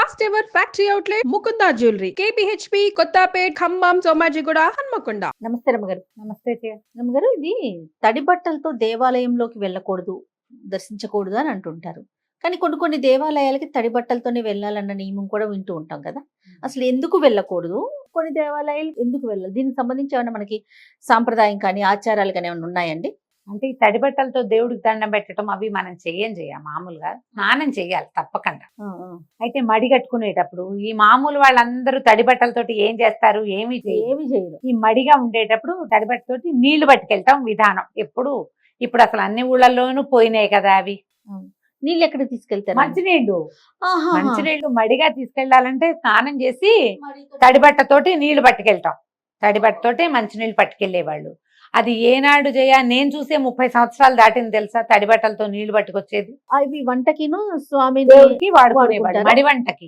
First ever factory outlet Mukunda jewellery KPHB Kothapet Khammam Somajiguda Hanamkonda. నమస్తే రమ్మగారు. నమస్తే చెయ్య. రమ్మగారు, ఇది తడి బట్టలతో దేవాలయంలోకి వెళ్ళకూడదు, దర్శించకూడదు అని అంటుంటారు. కానీ కొన్ని కొన్ని దేవాలయాలకి తడి బట్టలతోనే వెళ్ళాలన్న నియమం కూడా వింటూ ఉంటాం కదా. అసలు ఎందుకు వెళ్ళకూడదు, కొన్ని దేవాలయాలు ఎందుకు వెళ్ళాలి, దీనికి సంబంధించి ఏమైనా మనకి సాంప్రదాయం కానీ ఆచారాలు కానీ ఏమైనా ఉన్నాయండి? అంటే ఈ తడి బట్టలతో దేవుడికి దండం పెట్టడం అవి మనం చెయ్యం మామూలుగా స్నానం చెయ్యాలి తప్పకుండా. అయితే మడి కట్టుకునేటప్పుడు ఈ మామూలు వాళ్ళందరూ తడి బట్టలతోటి ఏం చేస్తారు, ఏమి చేయరు. ఈ మడిగా ఉండేటప్పుడు తడి బట్టతోటి నీళ్లు పట్టుకెళ్తాం విధానం. ఇప్పుడు అసలు అన్ని ఊళ్ళల్లోనూ పోయినాయి కదా అవి. నీళ్ళు ఎక్కడ తీసుకెళ్తారు? మంచినీళ్లు మడిగా తీసుకెళ్లాలంటే స్నానం చేసి తడి బట్టతోటి నీళ్లు పట్టుకెళ్తాం. తడి బట్టతోటి మంచినీళ్ళు పట్టుకెళ్లేవాళ్ళు. అది ఏనాడు నేను చూసే 30 సంవత్సరాలు దాటింది తెలుసా తడి బట్టలతో నీళ్లు పట్టుకొచ్చేది. అవి వంటకిను స్వామి దేవుడికి వాడుకునేవాడు, మడి వంటకి.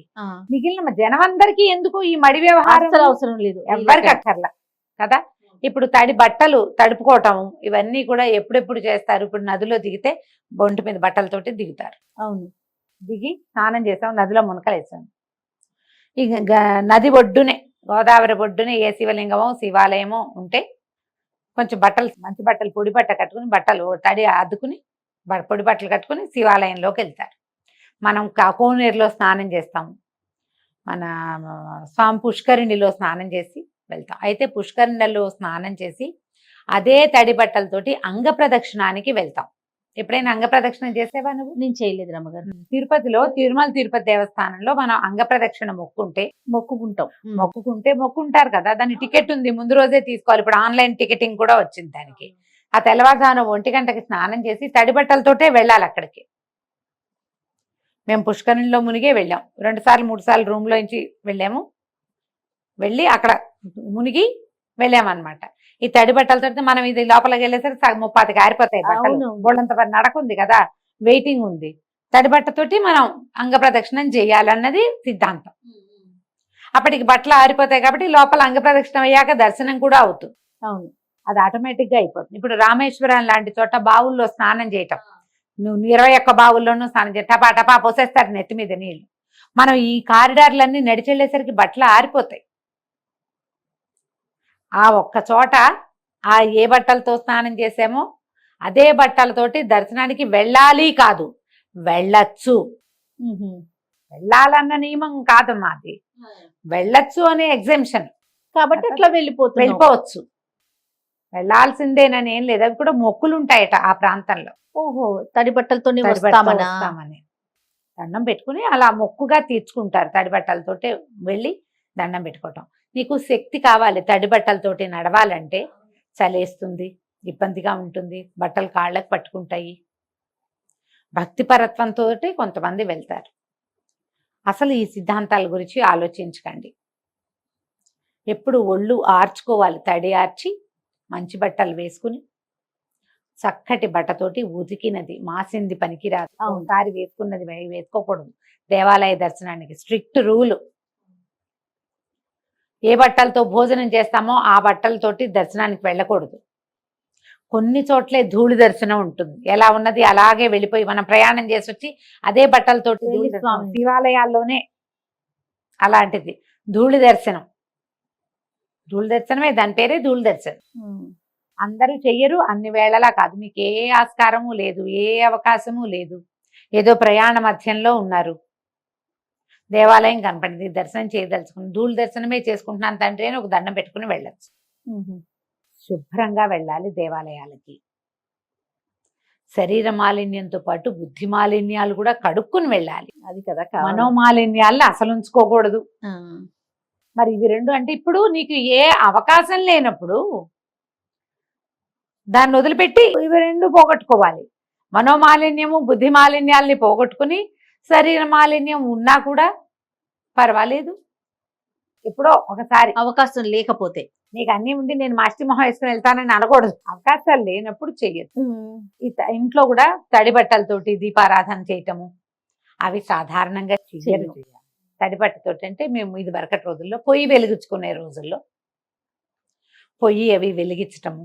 మిగిలిన జనమందరికీ ఎందుకు ఈ మడి వ్యవహారం అవసరం లేదు, ఎవ్వరికి అక్కర్లా కదా. ఇప్పుడు తడి బట్టలు తడుపుకోవటం ఇవన్నీ కూడా ఎప్పుడెప్పుడు చేస్తారు. ఇప్పుడు నదిలో దిగితే బొంటు మీద బట్టలతోటి దిగుతారు. అవును, దిగి స్నానం చేసాం, నదిలో మునకలేసాం. ఇక నది ఒడ్డునే, గోదావరి ఒడ్డునే ఏ శివలింగమో శివాలయమో ఉంటే కొంచెం బట్టలు, మంచి బట్టలు, పొడి బట్ట కట్టుకుని, బట్టలు తడి అద్దుకుని పొడి బట్టలు కట్టుకుని శివాలయంలోకి వెళ్తారు. మనం కోనేరులో స్నానం చేస్తాము, మన స్వామి పుష్కరిణిలో స్నానం చేసి వెళ్తాం. అయితే పుష్కరిణిలో స్నానం చేసి అదే తడి బట్టలతోటి అంగ ప్రదక్షిణానికి వెళ్తాం. ఎప్పుడైనా అంగ ప్రదక్షిణ చేసేవా నువ్వు? నేను చేయలేదు రమ్మగారు. తిరుపతిలో తిరుమల తిరుపతి దేవస్థానంలో మనం అంగ ప్రదక్షిణ మొక్కుంటారు కదా. దాని టికెట్ ఉంది, ముందు రోజే తీసుకోవాలి. ఇప్పుడు ఆన్లైన్ టికెటింగ్ కూడా వచ్చింది దానికి. ఆ తెల్లవారుజామున 1 గంటకి స్నానం చేసి తడి బట్టలతోటే వెళ్ళాలి అక్కడికి. మేము పుష్కరిణిలో మునిగే వెళ్ళాం. 2 సార్లు 3 సార్లు రూమ్ లోంచి వెళ్ళాము. వెళ్ళి అక్కడ మునిగి వెళ్ళామన్నమాట. ఈ తడి బట్టలతో మనం ఇది లోపలికి వెళ్ళేసరికి 30 ఆరిపోతాయి బట్టలు. బోళ్ళంత నడకుంది కదా, వెయిటింగ్ ఉంది. తడి బట్టతోటి మనం అంగ ప్రదక్షిణం చేయాలన్నది సిద్ధాంతం. అప్పటికి బట్టలు ఆరిపోతాయి కాబట్టి లోపల అంగ ప్రదక్షిణం అయ్యాక దర్శనం కూడా అవుతుంది. అవును, అది ఆటోమేటిక్ గా అయిపోతుంది. ఇప్పుడు రామేశ్వరం లాంటి చోట బావుల్లో స్నానం చేయటం, నువ్వు 21 బావుల్లోనూ స్నానం చేయ టపా టపా పోసేస్తారు నెత్తి మీద నీళ్లు. మనం ఈ కారిడార్లన్నీ నడిచెళ్ళేసరికి బట్టలు ఆరిపోతాయి. ఆ ఒక్క చోట ఏ బట్టలతో స్నానం చేసామో అదే బట్టలతోటి దర్శనానికి వెళ్ళాలి కాదు, వెళ్ళచ్చు. వెళ్ళాలన్న నియమం కాదు మాది, వెళ్ళచ్చు అనే ఎగ్జెంప్షన్ కాబట్టి అట్లా వెళ్ళిపోవచ్చు. వెళ్ళాల్సిందేనని ఏం లేదు. అవి కూడా మొక్కులు ఉంటాయట ఆ ప్రాంతంలో. ఓహో, తడి బట్టలతోనే వస్తామని దండం పెట్టుకుని అలా మొక్కుగా తీర్చుకుంటారు. తడి బట్టలతోటి వెళ్ళి దండం పెట్టుకోవటం. నీకు శక్తి కావాలి, తడి బట్టలతోటి నడవాలంటే చలేస్తుంది, ఇబ్బందిగా ఉంటుంది, బట్టలు కాళ్ళకు పట్టుకుంటాయి. భక్తిపరత్వంతో కొంతమంది వెళ్తారు. అసలు ఈ సిద్ధాంతాల గురించి ఆలోచించకండి. ఎప్పుడు ఒళ్ళు ఆర్చుకోవాలి, తడి ఆర్చి మంచి బట్టలు వేసుకుని చక్కటి బట్టతోటి ఉతికినది మాసింది పనికిరాదు. ఒకసారి వేసుకున్నది వేసుకోకూడదు. దేవాలయ దర్శనానికి స్ట్రిక్ట్ రూలు. ఏ బట్టలతో భోజనం చేస్తామో ఆ బట్టలతోటి దర్శనానికి వెళ్ళకూడదు. కొన్ని చోట్లే ధూళి దర్శనం ఉంటుంది. ఎలా ఉన్నది అలాగే వెళ్ళిపోయి మనం ప్రయాణం చేసి వచ్చి అదే బట్టలతోటి శివాలయాల్లోనే అలాంటిది ధూళి దర్శనం. ధూళి దర్శనమే, దాని పేరే ధూళి దర్శనం. అందరూ చెయ్యరు, అన్ని వేళలా కాదు. మీకు ఏ ఆస్కారము లేదు, ఏ అవకాశము లేదు. ఏదో ప్రయాణ మధ్యంలో ఉన్నారు, దేవాలయం కనపడింది, దర్శనం చేయదలుచుకుని ధూళి దర్శనమే చేసుకుంటున్నాను తండ్రి అని ఒక దండం పెట్టుకుని వెళ్ళచ్చు. శుభ్రంగా వెళ్ళాలి దేవాలయాలకి. శరీర మాలిన్యంతో పాటు బుద్ధి మాలిన్యాలు కూడా కడుక్కుని వెళ్ళాలి. అది కదా, మనోమాలిన్యాలను అసలు ఉంచుకోకూడదు. మరి ఇవి రెండు అంటే ఇప్పుడు నీకు ఏ అవకాశం లేనప్పుడు దాన్ని వదిలిపెట్టి ఇవి రెండు పోగొట్టుకోవాలి. మనోమాలిన్యము బుద్ధి మాలిన్యాలని పోగొట్టుకుని శరీర మాలిన్యం ఉన్నా కూడా పర్వాలేదు. ఎప్పుడో ఒకసారి అవకాశం లేకపోతే, నీకు అన్నీ ఉండి నేను మాస్టి మొహం వేసుకుని వెళ్తానని అనకూడదు. అవకాశాలు లేనప్పుడు చెయ్యదు. ఇంట్లో కూడా తడి బట్టలతోటి దీపారాధన చేయటము అవి సాధారణంగా చెయ్యరు. తడి బట్టతోటి అంటే మేము ఇది వరకటి రోజుల్లో పొయ్యి వెలిగించుకునే రోజుల్లో పొయ్యి అవి వెలిగించటము,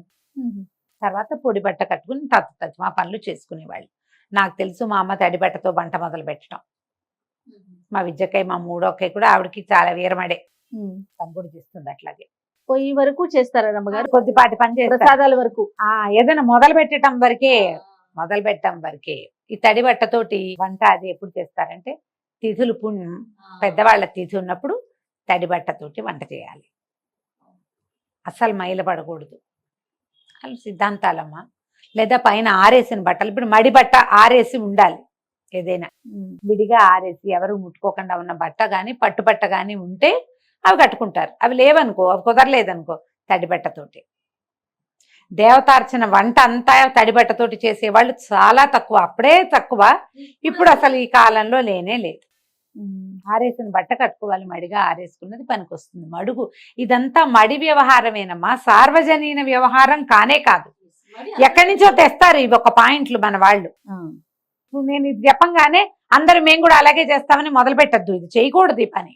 తర్వాత పొడి బట్ట కట్టుకుని తత్మ పనులు చేసుకునేవాళ్ళు. నాకు తెలుసు మా అమ్మ తడి బట్టతో వంట మొదలు పెట్టడం. మా విద్యకై మా మూడో అక్కయ్య కూడా ఆవిడకి చాలా వీరమడే ఉమ్. తను కూడా చేస్తుంది అట్లాగే పొయ్యి వరకు చేస్తారా రమ్మగారు? కొద్దిపాటి పని చేస్తారు ప్రసాదాల వరకు. ఏదైనా మొదలు పెట్టడం వరకే ఈ తడి బట్టతోటి వంట అది ఎప్పుడు చేస్తారంటే తిథులు పెద్దవాళ్ళ తిథి ఉన్నప్పుడు తడి బట్టతోటి వంట చేయాలి, అస్సలు మైల పడకూడదు అలా సిద్ధాంతాలమ్మా. లేదా పైన ఆరేసిన బట్టలు, ఇప్పుడు మడి బట్ట ఆరేసి ఉండాలి, ఏదైనా విడిగా ఆరేసి ఎవరు ముట్టుకోకుండా ఉన్న బట్ట కానీ పట్టు బట్ట కానీ ఉంటే అవి కట్టుకుంటారు. అవి లేవనుకో, అవి కుదరలేదనుకో తడి బట్టతోటి. దేవతార్చన వంట అంతా తడి బట్టతోటి చేసేవాళ్ళు చాలా తక్కువ, అప్పుడే తక్కువ, ఇప్పుడు అసలు ఈ కాలంలో లేనే లేదు. ఆరేసిన బట్ట కట్టుకోవాలి, మడిగా ఆరేసుకున్నది పనికొస్తుంది. మడుగు ఇదంతా మడి వ్యవహారమేనమ్మా, సార్వజనీన వ్యవహారం కానే కాదు. ఎక్కడి నుంచో తెస్తారు ఇవి ఒక పాయింట్లు మన వాళ్ళు. నేను ఇది చెప్పంగానే అందరూ మేము కూడా అలాగే చేస్తామని మొదలు పెట్టద్దు, ఇది చేయకూడదు ఈ పని.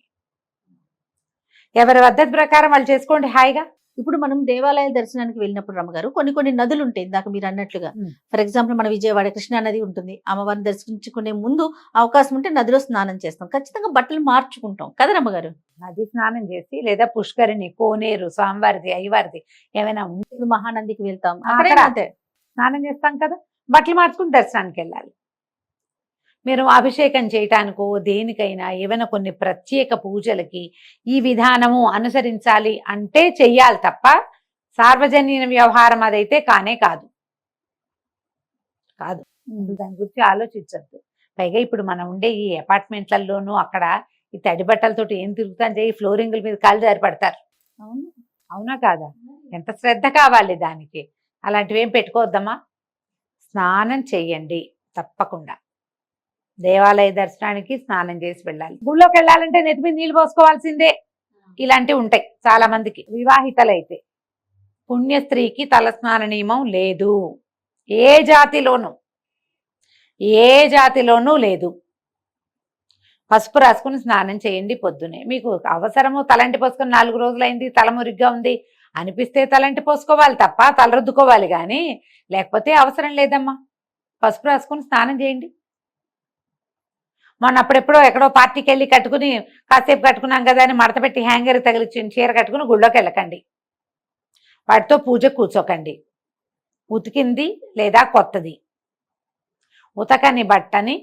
ఎవరి పద్ధతి ప్రకారం వాళ్ళు చేసుకోండి హాయిగా. ఇప్పుడు మనం దేవాలయాల దర్శనానికి వెళ్ళినప్పుడు రమ్మగారు కొన్ని నదులు ఉంటాయి, ఇందాక మీరు అన్నట్లుగా. ఫర్ ఎగ్జాంపుల్ మన విజయవాడ కృష్ణా నది ఉంటుంది, అమ్మవారిని దర్శించుకునే ముందు అవకాశం ఉంటే నదిలో స్నానం చేస్తాం, ఖచ్చితంగా బట్టలు మార్చుకుంటాం కదా రమ్మగారు? నది స్నానం చేసి లేదా పుష్కరిణి, కోనేరు, స్వామివారిది, అయ్యవారిది ఏమైనా ఉంటే ఇప్పుడు మహానందికి వెళ్తాం, అక్కడ అక్కడ అంతే స్నానం చేస్తాం కదా, బట్టలు మార్చుకుని దర్శనానికి వెళ్ళాలి. మీరు అభిషేకం చేయటానికో దేనికైనా ఏమైనా కొన్ని ప్రత్యేక పూజలకి ఈ విధానము అనుసరించాలి అంటే చెయ్యాలి తప్ప సార్వజనీన వ్యవహారం అదైతే కానే కాదు. దాని గురించి ఆలోచించద్దు. పైగా ఇప్పుడు మనం ఉండే ఈ అపార్ట్మెంట్లలోనూ అక్కడ ఈ తడి బట్టలతోటి ఏం తిరుగుతాను చేయి, ఫ్లోరింగుల మీద కాలు జారి పడతారు. అవునా కాదా? ఎంత శ్రద్ధ కావాలి దానికి. అలాంటివి ఏం పెట్టుకోవద్దమ్మా. స్నానం చెయ్యండి తప్పకుండా. దేవాలయ దర్శనానికి స్నానం చేసి వెళ్ళాలి. గుళ్ళోకి వెళ్ళాలంటే నెత్తి మీద నీళ్ళు పోసుకోవాల్సిందే. ఇలాంటివి ఉంటాయి చాలా మందికి. వివాహితలైతే పుణ్య స్త్రీకి తలస్నాన నియమం లేదు, ఏ జాతిలోనూ లేదు. పసుపు రాసుకుని స్నానం చేయండి పొద్దునే. మీకు అవసరము తలంటి పోసుకొని 4 రోజులైంది తల మురిగ్గా ఉంది అనిపిస్తే తలంటి పోసుకోవాలి తప్ప తల రుద్దుకోవాలి కానీ, లేకపోతే అవసరం లేదమ్మా. పసుపు రాసుకుని స్నానం చేయండి. మొన్న అప్పుడెప్పుడో ఎక్కడో పార్టీకి వెళ్ళి కట్టుకుని కాసేపు కట్టుకున్నాం కదా అని మడత పెట్టి హ్యాంగర్ తగిలిచ్చిన చీర కట్టుకుని గుళ్ళోకి వెళ్ళకండి. వాటితో పూజ కూర్చోకండి. ఉతికింది లేదా కొత్తది ఉతకని బట్టని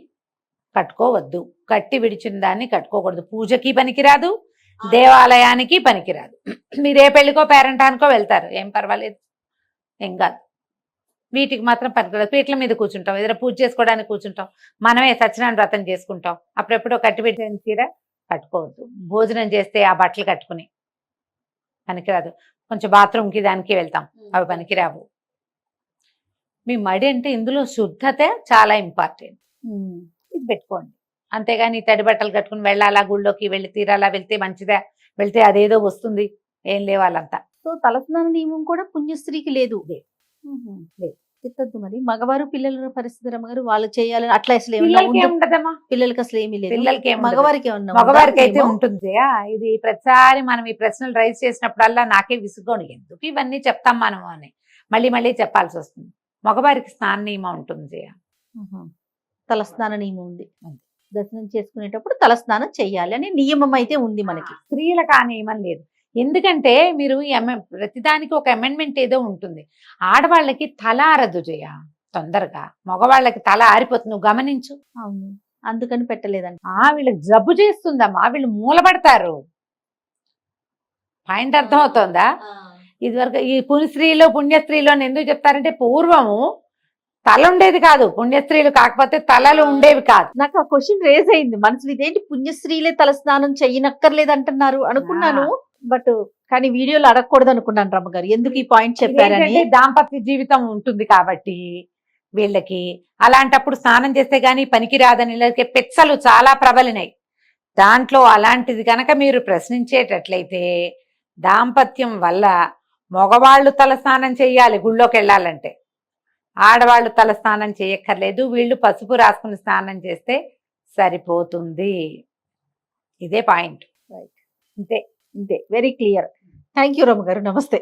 కట్టుకోవద్దు, కట్టి విడిచిన దాన్ని కట్టుకోకూడదు. పూజకి పనికిరాదు, దేవాలయానికి పనికిరాదు. మీరే పెళ్ళికో పేరంటానికో వెళ్తారు, ఏం పర్వాలేదు, ఏం కాదు. వీటికి మాత్రం పనికిరాదు. పీటల మీద కూర్చుంటాం, ఏదైనా పూజ చేసుకోవడానికి కూర్చుంటాం, మనమే సత్యనారాయణ వ్రతం చేసుకుంటాం, అప్పుడెప్పుడో కట్టిపెట్టిన చీర కట్టుకోవద్దు. భోజనం చేస్తే ఆ బట్టలు కట్టుకుని పనికిరాదు. కొంచెం బాత్రూమ్కి దానికి వెళ్తాం, అవి పనికిరావు. మీ మడి అంటే ఇందులో శుద్ధత చాలా ఇంపార్టెంట్, ఇది పెట్టుకోండి. అంతేగాని తడి బట్టలు కట్టుకుని వెళ్ళాలా, గుళ్ళోకి వెళ్ళి తీరాలా, వెళ్తే మంచిదా, వెళ్తే అదేదో వస్తుంది, ఏం లేవాలంతా. సో తలస్నాన నియమం కూడా పుణ్యస్త్రీకి లేదు. తిట్టద్దు మరి. మగవారు పిల్లల పరిస్థితి రమ్మగారు, వాళ్ళు చేయాలని అట్లా అసలు ఉండదమ్మా. పిల్లలకి అసలు ఏమీ లేదు, పిల్లలకి మగవారికి మగవారికి అయితే ఉంటుంది. ఇది ప్రతిసారి మనం ఈ ప్రశ్నలు రైజ్ చేసినప్పుడల్లా నాకే విసుగోని, ఎందుకు ఇవన్నీ చెప్తాం మనం అని మళ్ళీ చెప్పాల్సి వస్తుంది. మగవారికి స్నాన నియమం ఉంటుంది, తలస్నాన నియమం ఉంది. దర్శనం చేసుకునేటప్పుడు తలస్నానం చెయ్యాలి అని నియమం అయితే ఉంది మనకి. స్త్రీలకు ఆ నియమం లేదు. ఎందుకంటే మీరు ప్రతిదానికి ఒక అమెండ్మెంట్ ఏదో ఉంటుంది. ఆడవాళ్ళకి తల ఆరదు జయ తొందరగా, మగవాళ్ళకి తల ఆరిపోతుంది, నువ్వు గమనించు. అవును, అందుకని పెట్టలేదంట. వీళ్ళకి జబ్బు చేస్తుందమ్మా, వీళ్ళు మూలపడతారు. పాయింట్ అర్థం అవుతోందా? ఇదివరకు ఈ పుణ్యస్త్రీలో ఎందుకు చెప్తారంటే పూర్వము తల ఉండేది కాదు, పుణ్యస్త్రీలు కాకపోతే తలలు ఉండేవి కాదు. నాకు ఆ క్వశ్చన్ రేజ్ అయింది మనసులో, ఇదేంటి పుణ్యస్త్రీలే తల స్నానం చెయ్యనక్కర్లేదు అంటున్నారు అనుకున్నాను. బట్ కానీ వీడియోలో అడగకూడదు అనుకున్నాను రమ్మగారు, ఎందుకు ఈ పాయింట్ చెప్పారని. దాంపత్య జీవితం ఉంటుంది కాబట్టి వీళ్ళకి, అలాంటప్పుడు స్నానం చేస్తే గానీ పనికిరాదని పెచ్చలు చాలా ప్రబలినాయి. దాంట్లో అలాంటిది కనుక మీరు ప్రశ్నించేటట్లయితే, దాంపత్యం వల్ల మగవాళ్ళు తల స్నానం చేయాలి గుళ్ళోకి వెళ్ళాలంటే, ఆడవాళ్ళు తల స్నానం చేయక్కర్లేదు, వీళ్ళు పసుపు రాసుకుని స్నానం చేస్తే సరిపోతుంది. ఇదే పాయింట్. అంతే, వెరీ క్లియర్. థ్యాంక్ యూ రమ్మ గారు, నమస్తే.